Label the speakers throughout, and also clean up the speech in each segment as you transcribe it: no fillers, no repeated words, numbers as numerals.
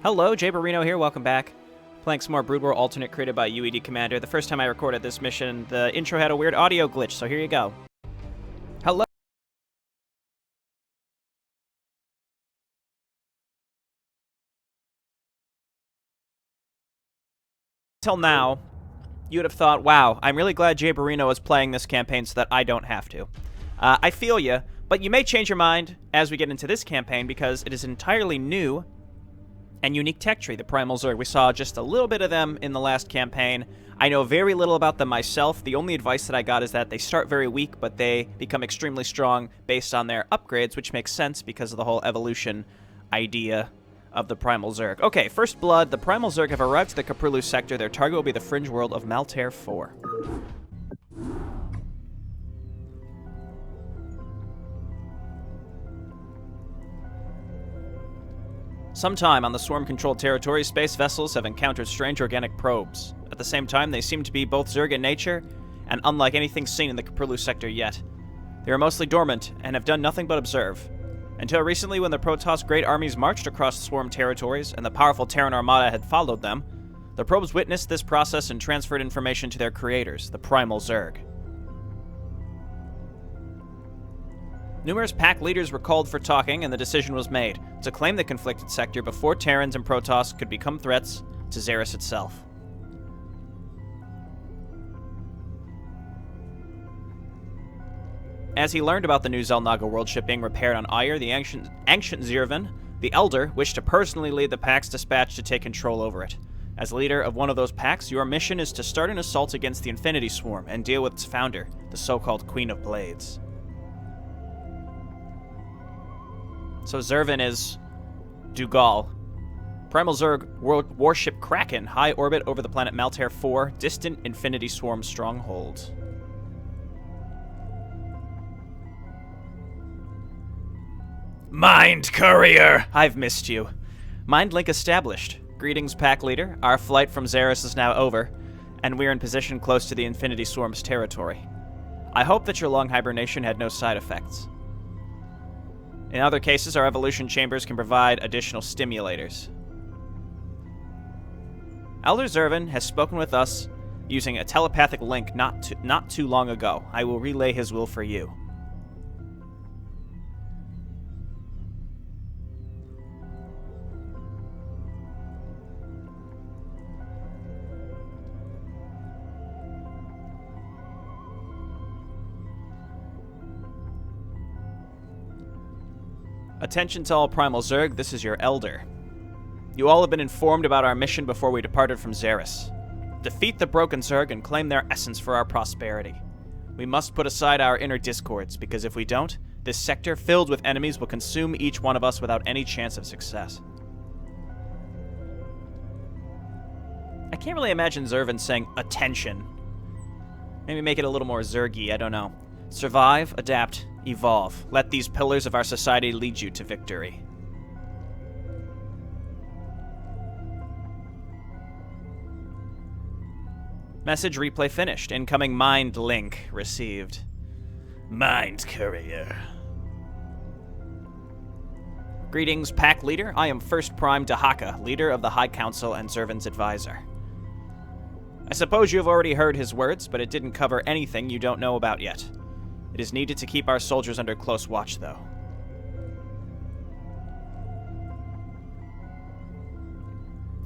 Speaker 1: Hello, Jay Barino here, welcome back. Playing some more Brood War Alternate created by UEDCommander. The first time I recorded this mission, the intro had a weird audio glitch, so here you go. Hello. Until now, you would have thought, wow, I'm really glad Jay Barino is playing this campaign so that I don't have to. I feel you, but you may change your mind as we get into this campaign because it is entirely new and unique tech tree, the Primal Zerg. We saw just a little bit of them in the last campaign. I know very little about them myself. The only advice that I got is that they start very weak, but they become extremely strong based on their upgrades, which makes sense because of the whole evolution idea of the Primal Zerg. Okay, first blood. The Primal Zerg have arrived to the Caprulu sector. Their target will be the fringe world of Maltair 4. Sometime on the swarm-controlled territory, space vessels have encountered strange organic probes. At the same time, they seem to be both Zerg in nature and unlike anything seen in the Caprulu sector yet. They are mostly dormant and have done nothing but observe. Until recently, when the Protoss great armies marched across swarm territories and the powerful Terran Armada had followed them, the probes witnessed this process and transferred information to their creators, the Primal Zerg. Numerous pack leaders were called for talking, and the decision was made to claim the conflicted sector before Terrans and Protoss could become threats to Xeris itself. As he learned about the new Zelnaga world ship being repaired on Aiur, the ancient Zirvan, the Elder, wished to personally lead the pack's dispatch to take control over it. As leader of one of those packs, your mission is to start an assault against the Infinity Swarm and deal with its founder, the so-called Queen of Blades. So Zervan is Dugal. Primal Zerg warship Kraken, high orbit over the planet Maltair 4, distant Infinity Swarm stronghold. Mind Courier! I've missed you. Mind link established. Greetings, pack leader. Our flight from Xeris is now over, and we're in position close to the Infinity Swarm's territory. I hope that your long hibernation had no side effects. In other cases, our evolution chambers can provide additional stimulators. Elder Zervan has spoken with us using a telepathic link not too long ago. I will relay his will for you. Attention to all Primal Zerg, this is your Elder. You all have been informed about our mission before we departed from Xeris. Defeat the Broken Zerg and claim their essence for our prosperity. We must put aside our inner discords, because if we don't, this sector filled with enemies will consume each one of us without any chance of success. I can't really imagine Zervan saying, attention. Maybe make it a little more Zergy, I don't know. Survive, adapt, evolve. Let these pillars of our society lead you to victory. Message replay finished. Incoming mind link received. Mind Courier. Greetings, pack leader. I am First Prime Dahaka, leader of the High Council and Zervan's advisor. I suppose you have already heard his words, but it didn't cover anything you don't know about yet. It is needed to keep our soldiers under close watch, though.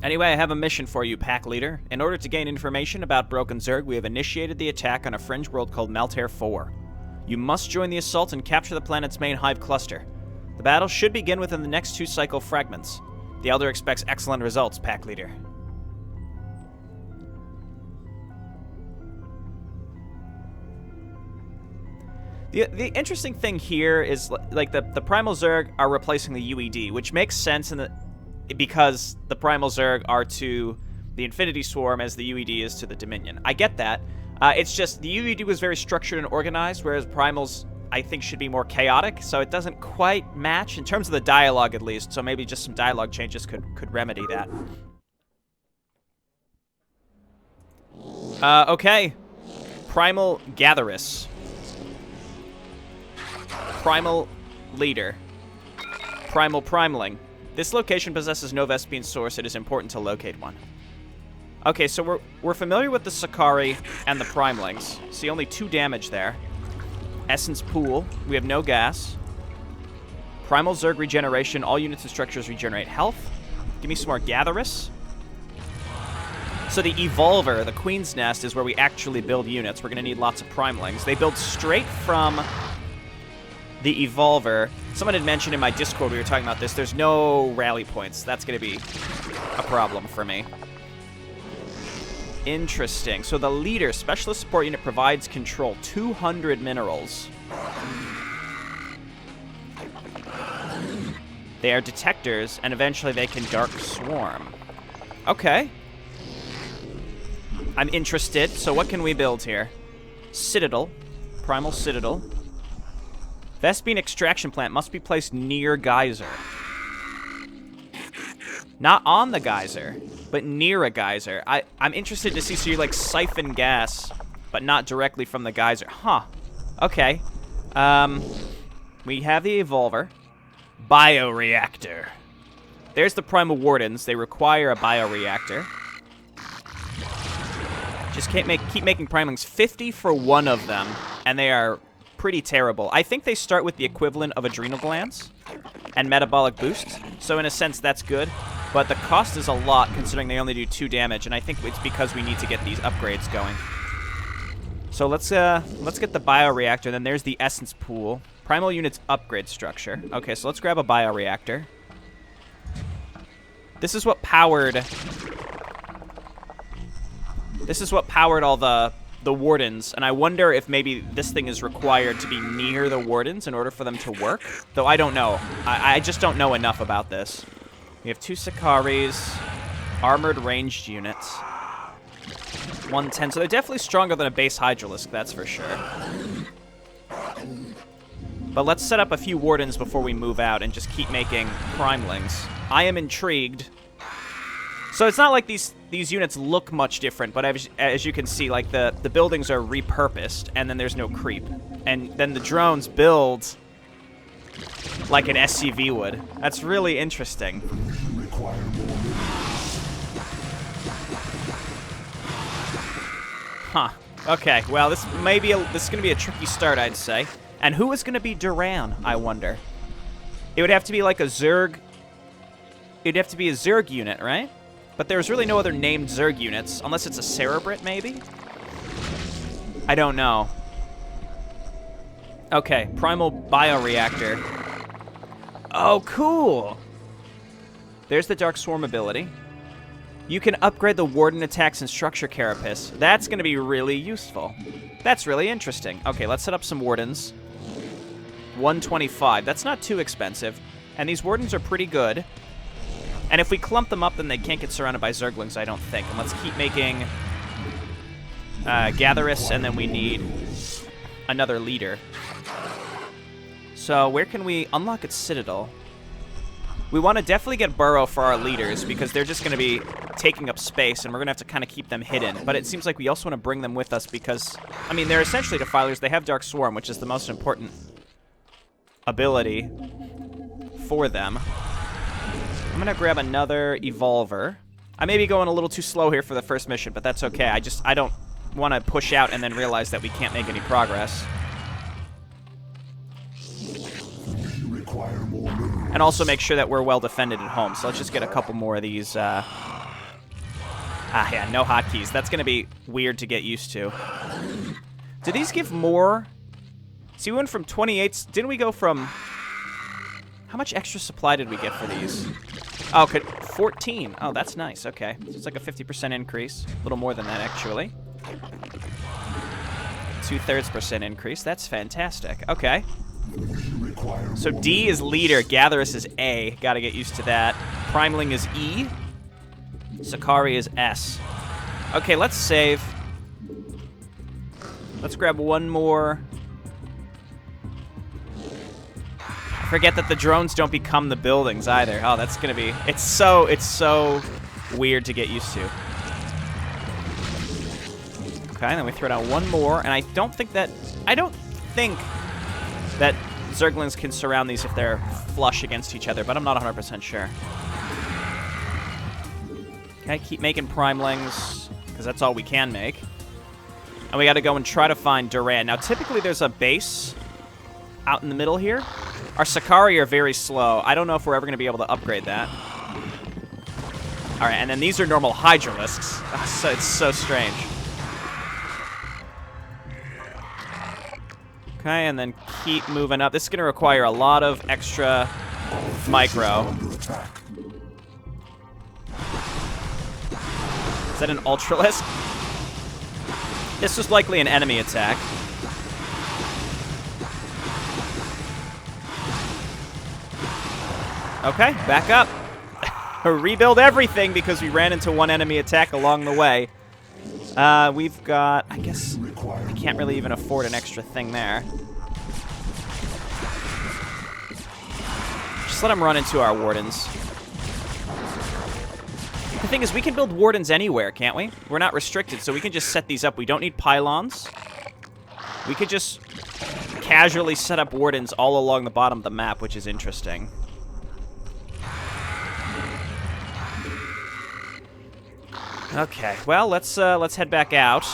Speaker 1: Anyway, I have a mission for you, pack leader. In order to gain information about Broken Zerg, we have initiated the attack on a fringe world called Maltair 4. You must join the assault and capture the planet's main hive cluster. The battle should begin within the next 2 cycle fragments. The Elder expects excellent results, pack leader. The interesting thing here is, like, the Primal Zerg are replacing the UED, which makes sense because the Primal Zerg are to the Infinity Swarm as the UED is to the Dominion. I get that. It's just the UED was very structured and organized, whereas Primals, I think, should be more chaotic, so it doesn't quite match, in terms of the dialogue at least, so maybe just some dialogue changes could remedy that. Okay. Primal Gatherus. Primal Leader. Primal Primeling. This location possesses no Vespene source. It is important to locate one. Okay, so we're familiar with the Sakari and the Primelings. See, only 2 damage there. Essence Pool. We have no gas. Primal Zerg regeneration. All units and structures regenerate health. Give me some more Gatherus. So the Evolver, the Queen's Nest, is where we actually build units. We're going to need lots of Primelings. They build straight from the Evolver. Someone had mentioned in my Discord, we were talking about this, there's no rally points. That's going to be a problem for me. Interesting. So the leader, Specialist Support Unit, provides control. 200 minerals. They are detectors, and eventually they can Dark Swarm. Okay. I'm interested. So what can we build here? Citadel. Primal Citadel. Vespene extraction plant must be placed near geyser. Not on the geyser, but near a geyser. I'm interested to see, so you like siphon gas, but not directly from the geyser. Huh. Okay. We have the Evolver. Bioreactor. There's the Primal Wardens. They require a bioreactor. Just keep making Primelings. 50 for one of them, and they are pretty terrible. I think they start with the equivalent of adrenal glands and metabolic boost, so in a sense that's good, but the cost is a lot considering they only do 2 damage, and I think it's because we need to get these upgrades going. So let's get the bioreactor. Then there's the essence pool. Primal units upgrade structure. Okay, so let's grab a bioreactor. This is what powered all the wardens, and I wonder if maybe this thing is required to be near the wardens in order for them to work. Though I don't know. I just don't know enough about this. We have 2 Sakaris, armored ranged units. 110, so they're definitely stronger than a base Hydralisk, that's for sure. But let's set up a few wardens before we move out and just keep making Primelings. I am intrigued. So it's not like these units look much different, but as you can see, like the buildings are repurposed, and then there's no creep. And then the drones build like an SCV would. That's really interesting. Huh. Okay, well, this is going to be a tricky start, I'd say. And who is going to be Duran, I wonder? It would have to be like a Zerg. It'd have to be a Zerg unit, right? But there's really no other named Zerg units, unless it's a Cerebrit, maybe? I don't know. Okay, Primal Bioreactor. Oh, cool! There's the Dark Swarm ability. You can upgrade the Warden attacks and Structure Carapace. That's going to be really useful. That's really interesting. Okay, let's set up some Wardens. 125. That's not too expensive. And these Wardens are pretty good. And if we clump them up, then they can't get surrounded by Zerglings, I don't think. And let's keep making Gatherus, and then we need another leader. So where can we unlock its Citadel? We want to definitely get Burrow for our leaders, because they're just going to be taking up space, and we're going to have to kind of keep them hidden. But it seems like we also want to bring them with us because, I mean, they're essentially Defilers. They have Dark Swarm, which is the most important ability for them. I'm going to grab another Evolver. I may be going a little too slow here for the first mission, but that's okay. I don't want to push out and then realize that we can't make any progress. And also make sure that we're well defended at home. So let's just get a couple more of these. Yeah, no hotkeys. That's going to be weird to get used to. Do these give more? See, we went from 28. Didn't we go from... How much extra supply did we get for these? Oh, okay, 14. Oh, that's nice. Okay. So it's like a 50% increase. A little more than that, actually. 2/3% increase. That's fantastic. Okay. So D is leader. Gatherus is A. Gotta get used to that. Primeling is E. Sakari is S. Okay, let's save. Let's grab one more. Forget that the drones don't become the buildings either. Oh, that's gonna be... It's so weird to get used to. Okay, then we throw down one more, and I don't think that Zerglings can surround these if they're flush against each other, but I'm not 100% sure. Okay, keep making primelings, because that's all we can make. And we got to go and try to find Duran. Now, typically there's a base out in the middle here. Our Sakari are very slow. I don't know if we're ever going to be able to upgrade that. All right, and then these are normal Hydralisks. So it's so strange. Okay, and then keep moving up. This is going to require a lot of extra micro. Is that an Ultralisk? This was likely an enemy attack. Okay, back up. Rebuild everything because we ran into one enemy attack along the way. We've got, I guess, I can't really even afford an extra thing there. Just let them run into our Wardens. The thing is, we can build Wardens anywhere, can't we? We're not restricted, so we can just set these up. We don't need pylons. We could just casually set up Wardens all along the bottom of the map, which is interesting. Okay, well, let's head back out.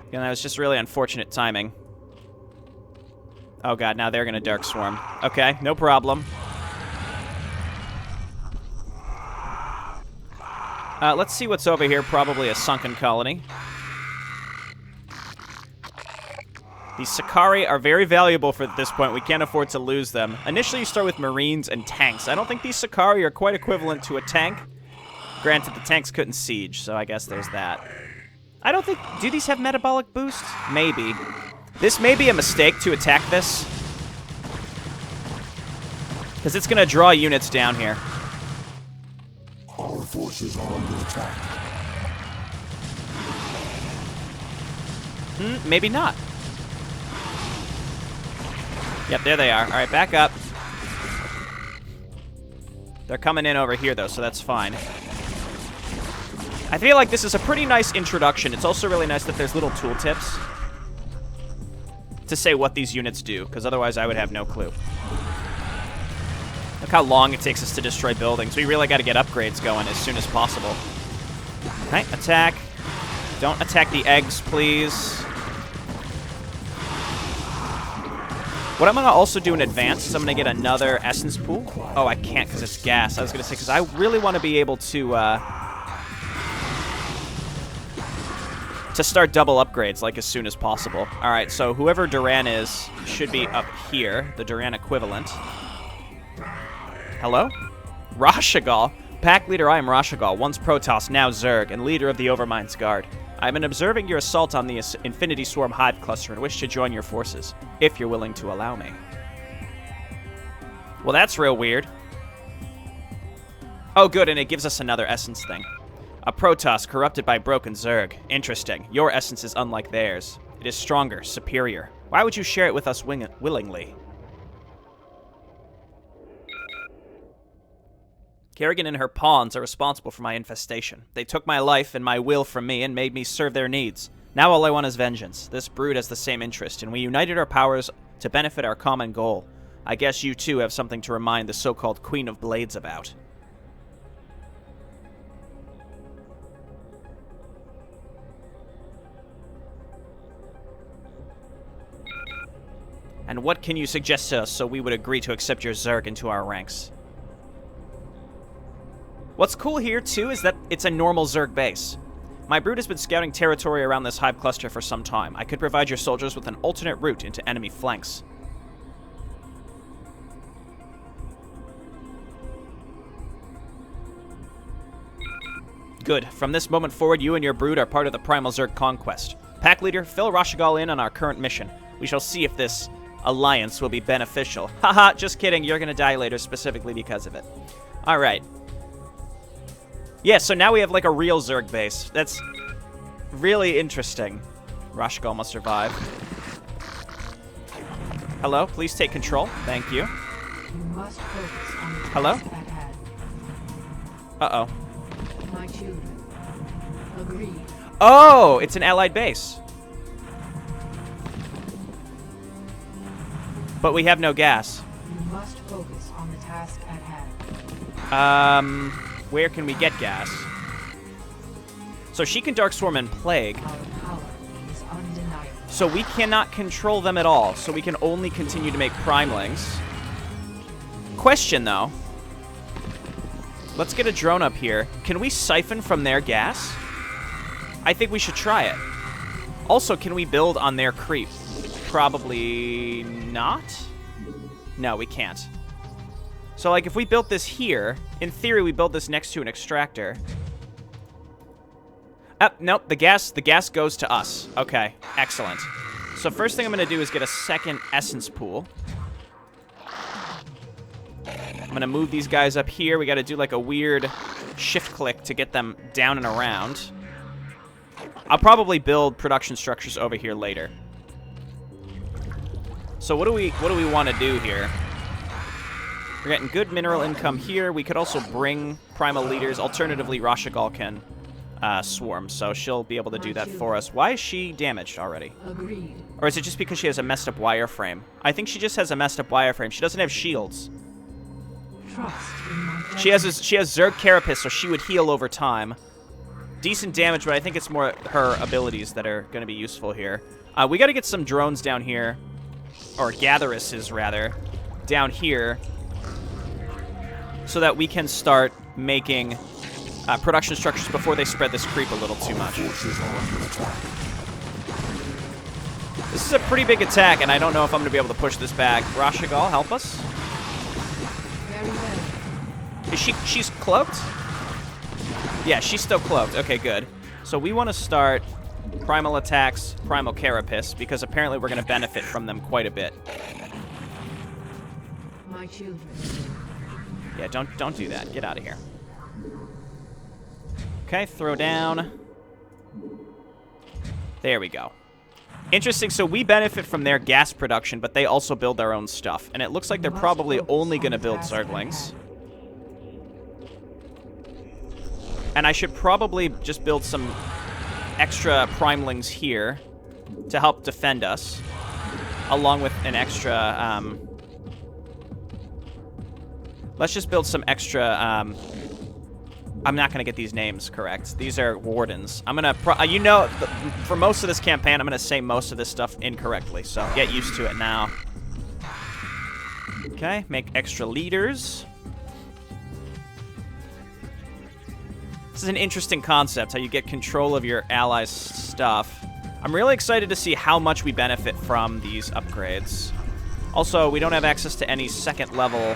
Speaker 1: Again, that was just really unfortunate timing. Oh god, now they're gonna Dark Swarm. Okay, no problem. Let's see what's over here. Probably a sunken colony. These Sakari are very valuable for this point. We can't afford to lose them. Initially, you start with Marines and tanks. I don't think these Sakari are quite equivalent to a tank. Granted, the tanks couldn't siege, so I guess there's that. I don't think... Do these have metabolic boost? Maybe. This may be a mistake to attack this. Because it's going to draw units down here.
Speaker 2: Our forces are under attack.
Speaker 1: Maybe not. Yep, there they are. All right, back up. They're coming in over here, though, so that's fine. I feel like this is a pretty nice introduction. It's also really nice that there's little tooltips to say what these units do, because otherwise I would have no clue. Look how long it takes us to destroy buildings. We really got to get upgrades going as soon as possible. Okay, attack. Don't attack the eggs, please. What I'm going to also do in advance is I'm going to get another essence pool. Oh, I can't because it's gas. I was going to say, because I really want to be able to start double upgrades, like, as soon as possible. All right, so whoever Duran is should be up here, the Duran equivalent. Hello? Rashagal? Pack leader, I am Rashagal, once Protoss, now Zerg, and leader of the Overmind's Guard. I have been observing your assault on the Infinity Swarm Hive Cluster and wish to join your forces, if you're willing to allow me. Well, that's real weird. Oh, good, and it gives us another essence thing. A Protoss corrupted by broken Zerg. Interesting. Your essence is unlike theirs. It is stronger, superior. Why would you share it with us willingly? Kerrigan and her pawns are responsible for my infestation. They took my life and my will from me and made me serve their needs. Now all I want is vengeance. This brood has the same interest, and we united our powers to benefit our common goal. I guess you too have something to remind the so-called Queen of Blades about. And what can you suggest to us so we would agree to accept your Zerg into our ranks? What's cool here, too, is that it's a normal Zerg base. My brood has been scouting territory around this hive cluster for some time. I could provide your soldiers with an alternate route into enemy flanks. Good. From this moment forward, you and your brood are part of the Primal Zerg conquest. Pack leader, fill Rashagal in on our current mission. We shall see if this alliance will be beneficial. Haha, just kidding. You're going to die later specifically because of it. All right. Yeah, so now we have, like, a real Zerg base. That's really interesting. Rashagal must survive. Hello, please take control. Thank you.
Speaker 3: You must focus on the
Speaker 1: Hello?
Speaker 3: task at hand.
Speaker 1: Uh-oh.
Speaker 3: My children. Agreed.
Speaker 1: Oh, it's an allied base. But we have no gas.
Speaker 3: You must focus on the task at hand.
Speaker 1: Where can we get gas? So she can Dark Swarm and Plague.
Speaker 3: Our power is undeniable.
Speaker 1: So we cannot control them at all. So we can only continue to make primelings. Question, though. Let's get a drone up here. Can we siphon from their gas? I think we should try it. Also, can we build on their creep? Probably not. No, we can't. So, like, if we built this here, in theory, we build this next to an extractor. Nope, the gas goes to us. Okay, excellent. So first thing I'm going to do is get a second essence pool. I'm going to move these guys up here. We got to do like a weird shift click to get them down and around. I'll probably build production structures over here later. So what do we want to do here? We're getting good mineral income here. We could also bring primal leaders. Alternatively, Rashagal can swarm, so she'll be able to do that for us. Why is she damaged already?
Speaker 3: Agreed.
Speaker 1: Or is it just because she has a messed up wireframe? I think she just has a messed up wireframe. She doesn't have shields.
Speaker 3: Trust in my
Speaker 1: She has Zerg Carapace, so she would heal over time. Decent damage, but I think it's more her abilities that are going to be useful here. We got to get some drones down here, or gatheresses rather, down here, so that we can start making production structures before they spread this creep a little too much. This is a pretty big attack, and I don't know if I'm going to be able to push this back. Rashagal, help us.
Speaker 3: very well.
Speaker 1: Is she's cloaked? Yeah, she's still cloaked. Okay, good. So we want to start primal attacks, primal carapace, because apparently we're going to benefit from them quite a bit.
Speaker 3: My children.
Speaker 1: Yeah, don't do that. Get out of here. Okay, throw down. There we go. Interesting, so we benefit from their gas production, but they also build their own stuff. And it looks like they're probably only going to build Zerglings. And I should probably just build some extra primelings here to help defend us, along with an extra, let's just build some extra, I'm not going to get these names correct. These are wardens. I'm going to, for most of this campaign, I'm going to say most of this stuff incorrectly, so get used to it now. Okay, make extra leaders. This is an interesting concept, how you get control of your allies' stuff. I'm really excited to see how much we benefit from these upgrades. Also, we don't have access to any second-level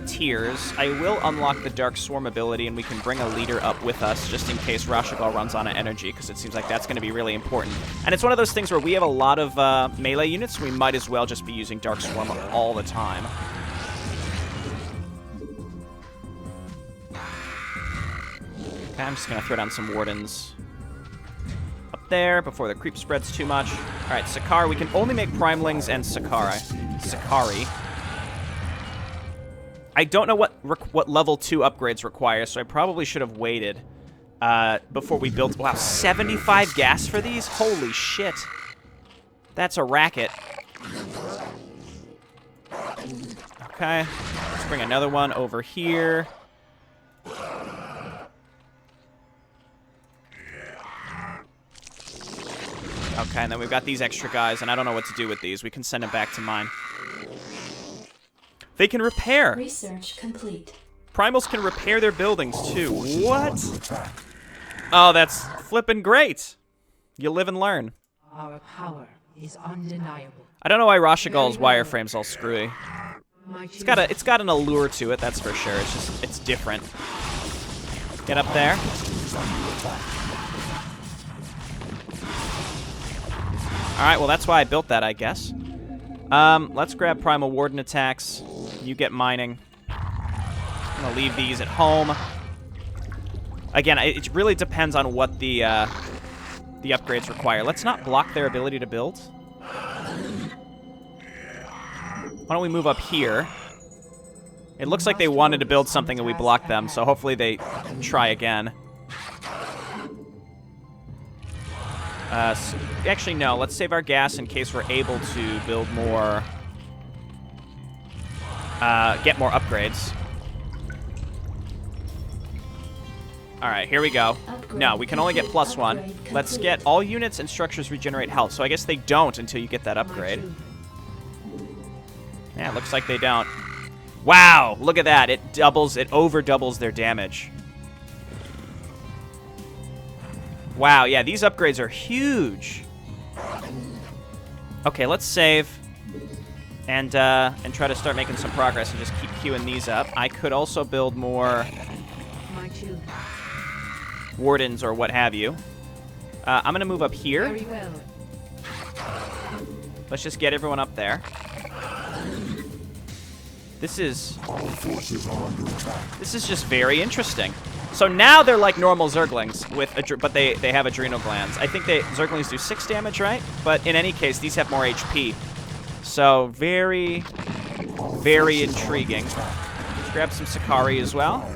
Speaker 1: tiers. I will unlock the Dark Swarm ability, and we can bring a leader up with us, just in case Rashagal runs out of energy, because it seems like that's going to be really important. And it's one of those things where we have a lot of melee units, so we might as well just be using Dark Swarm all the time. Okay, I'm just going to throw down some wardens up there before the creep spreads too much. All right, Sakar. We can only make primelings and Sakari. I don't know what level 2 upgrades require, so I probably should have waited before we built. Wow, 75 gas for these? Holy shit. That's a racket. Okay, let's bring another one over here. Okay, and then we've got these extra guys, and I don't know what to do with these. We can send them back to mine. They can repair.
Speaker 4: Research complete.
Speaker 1: Primals can repair their buildings, too. What? Oh, that's flippin' great. You live and learn.
Speaker 3: Our power is undeniable.
Speaker 1: I don't know why Rashagal's wireframe's all screwy.
Speaker 3: My
Speaker 1: It's got an allure to it, that's for sure. It's different. Get up there. Alright, well that's why I built that, I guess. Let's grab Primal Warden attacks. You get mining. I'm gonna leave these at home. Again, it really depends on what the upgrades require. Let's not block their ability to build. Why don't we move up here? It looks like they wanted to build something and we blocked them, so hopefully they try again. Actually, no. Let's save our gas in case we're able to build more get more upgrades. Alright, here we go. No, we can only get +1. Let's get all units and structures regenerate health. So I guess they don't until you get that upgrade. Yeah, it looks like they don't. Wow, look at that. It over doubles their damage. Wow, yeah, these upgrades are huge. Okay, let's save and try to start making some progress and just keep queuing these up. I could also build more wardens or what have you. I'm going to move up here.
Speaker 3: Very well.
Speaker 1: Let's just get everyone up there. This is just very interesting. So now they're like normal Zerglings, but they have adrenal glands. I think Zerglings do 6 damage, right? But in any case, these have more HP. So very, very intriguing. Let's grab some Sakari as well.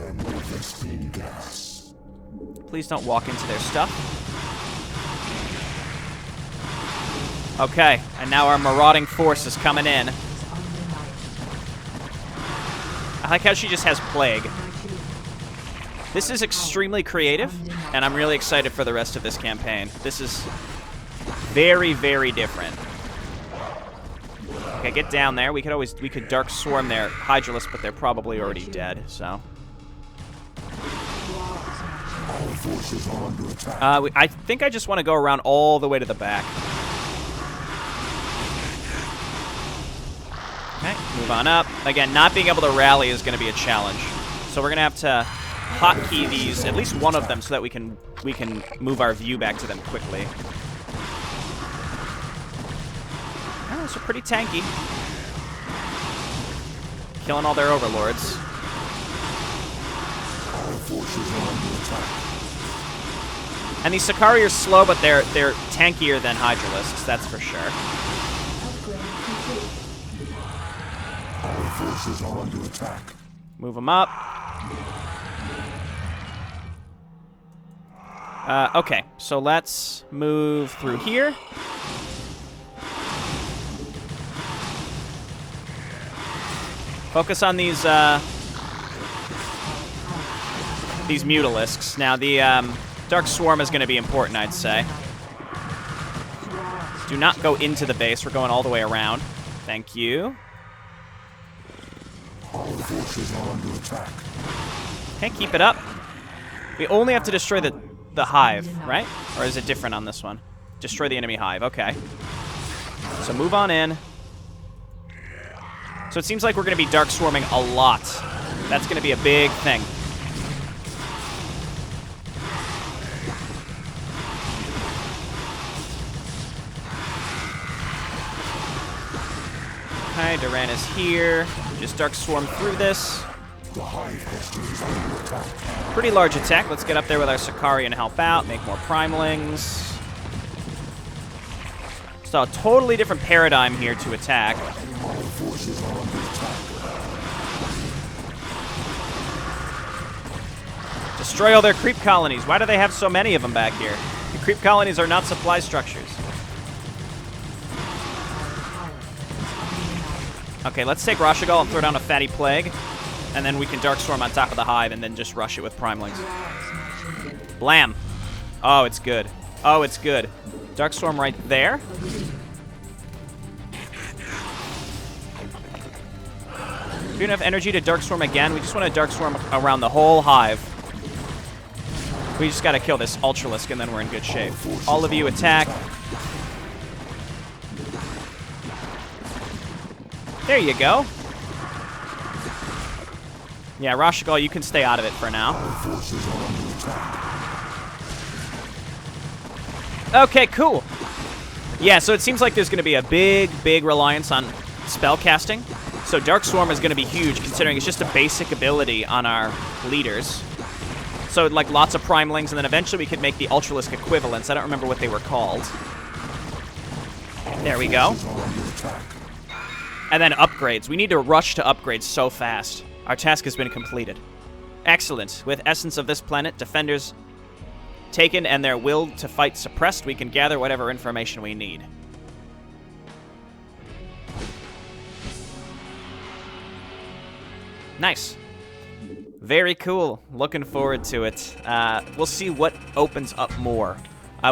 Speaker 1: Please don't walk into their stuff. Okay, and now our marauding force is coming in. I like how she just has Plague. This is extremely creative, and I'm really excited for the rest of this campaign. This is very, very different. Okay, get down there. We could Dark Swarm their Hydralisk, but they're probably already dead, so. I think I just want to go around all the way to the back. Okay, move on up. Again, not being able to rally is going to be a challenge. So we're going to have to hotkey these, at least one of them, so that we can move our view back to them quickly. Oh, those are pretty tanky. Killing all their overlords. And these Sakari are slow, but they're tankier than Hydralisks, that's for sure.
Speaker 2: Our forces are under attack.
Speaker 1: Move them up. Okay, so let's move through here. Focus on these Mutalisks. Now, the Dark Swarm is going to be important, I'd say. Do not go into the base. We're going all the way around. Thank you.
Speaker 2: Our forces are under attack.
Speaker 1: Okay, keep it up. We only have to destroy the hive, right? Or is it different on this one? Destroy the enemy hive. Okay. So move on in. So it seems like we're going to be Dark Swarming a lot. That's going to be a big thing. Okay, Duran is here. Just Dark Swarm through this. Pretty large attack. Let's get up there with our Sakari and help out. Make more Primalings. So a totally different paradigm here to attack. Destroy all their creep colonies. Why do they have so many of them back here? The creep colonies are not supply structures. Okay, let's take Rashagal and throw down a Fatty Plague. And then we can Dark Swarm on top of the hive and then just rush it with Primalings. Blam. Oh, it's good. Oh, it's good. Dark Swarm right there. Do we have enough energy to Dark Swarm again? We just want to Dark Swarm around the whole hive. We just got to kill this Ultralisk and then we're in good shape. All of you attack. There you go. Yeah, Rashagal, you can stay out of it for now. Okay, cool. Yeah, so it seems like there's going to be a big, big reliance on spell casting. So Dark Swarm is going to be huge, considering it's just a basic ability on our leaders. So, like, lots of Primalings, and then eventually we could make the Ultralisk equivalents. I don't remember what they were called. There we go. And then upgrades. We need to rush to upgrades so fast. Our task has been completed. Excellent. With essence of this planet, defenders taken and their will to fight suppressed, we can gather whatever information we need. Nice. Very cool. Looking forward to it. We'll see what opens up more.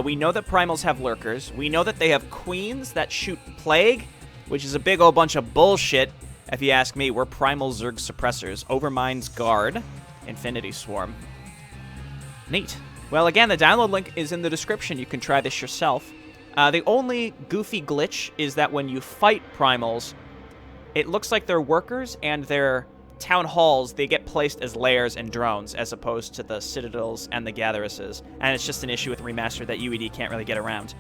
Speaker 1: We know that primals have lurkers. We know that they have queens that shoot plague, which is a big old bunch of bullshit, if you ask me. We're Primal Zerg suppressors. Overmind's Guard. Infinity Swarm. Neat. Well, again, the download link is in the description. You can try this yourself. The only goofy glitch is that when you fight primals, it looks like their workers and their town halls, they get placed as layers and drones, as opposed to the citadels and the gatheresses. And it's just an issue with Remastered that UED can't really get around.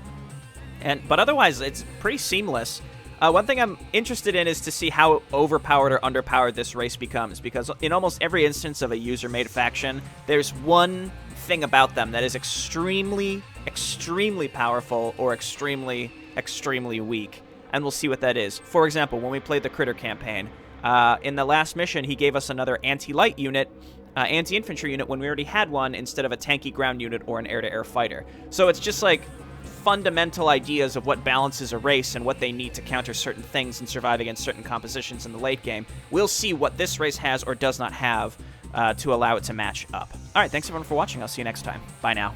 Speaker 1: But otherwise, it's pretty seamless. One thing I'm interested in is to see how overpowered or underpowered this race becomes, because in almost every instance of a user-made faction, there's one thing about them that is extremely, extremely powerful or extremely, extremely weak. And we'll see what that is. For example, when we played the Critter campaign, in the last mission, he gave us another anti-light unit, anti-infantry unit, when we already had one, instead of a tanky ground unit or an air-to-air fighter. So it's just like fundamental ideas of what balances a race and what they need to counter certain things and survive against certain compositions in the late game. We'll see what this race has or does not have to allow it to match up. All right, thanks everyone for watching. I'll see you next time. Bye now.